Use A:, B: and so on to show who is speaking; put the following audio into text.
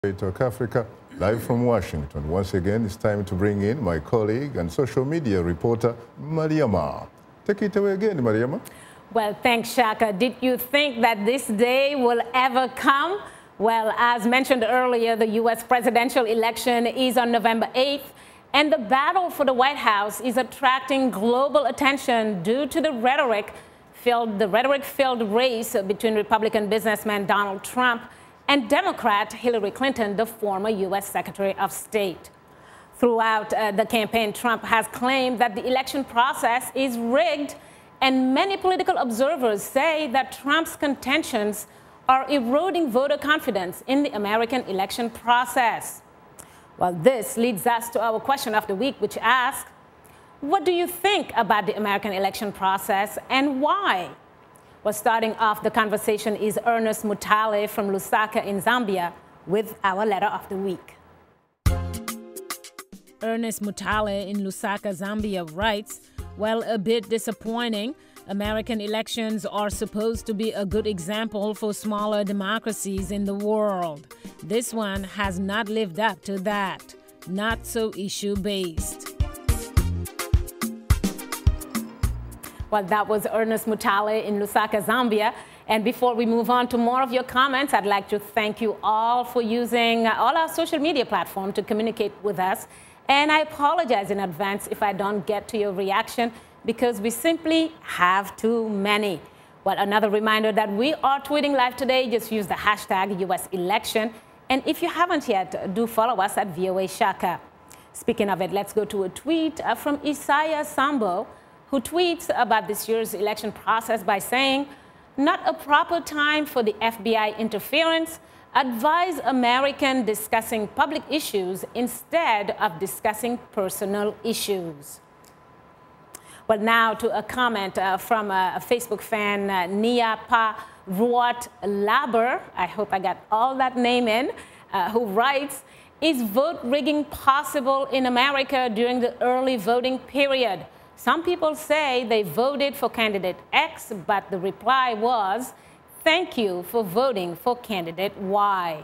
A: Talk Africa, live from Washington. Once again, it's time to bring in my colleague and social media reporter, Mariama. Take it away again, Mariama.
B: Well, thanks, Shaka. Did you think that this day will ever come? Well, as mentioned earlier, the U.S. presidential election is on November 8th, and the battle for the White House is attracting global attention due to the rhetoric-filled race between Republican businessman Donald Trump and Democrat Hillary Clinton, the former U.S. Secretary of State. Throughout the campaign, Trump has claimed that the election process is rigged, and many political observers say that Trump's contentions are eroding voter confidence in the American election process. Well, this leads us to our question of the week, which asks, what do you think about the American election process and why? Well, starting off the conversation is Ernest Mutale from Lusaka in Zambia with our letter of the week. Ernest Mutale in Lusaka, Zambia writes, well, a bit disappointing. American elections are supposed to be a good example for smaller democracies in the world. This one has not lived up to that. Not so issue-based. Well, that was Ernest Mutale in Lusaka, Zambia. And before we move on to more of your comments, I'd like to thank you all for using all our social media platforms to communicate with us. And I apologize in advance if I don't get to your reaction, because we simply have too many. Well, another reminder that we are tweeting live today. Just use the hashtag #USElection. And if you haven't yet, do follow us at VOA Shaka. Speaking of it, let's go to a tweet from Isaiah Sambo, who tweets about this year's election process by saying, not a proper time for the FBI interference. Advise American discussing public issues instead of discussing personal issues. Well, now to a comment from a Facebook fan, Niapa Ruat Laber, I hope I got all that name in, who writes, is vote rigging possible in America during the early voting period? Some people say they voted for candidate X, but the reply was, thank you for voting for candidate Y.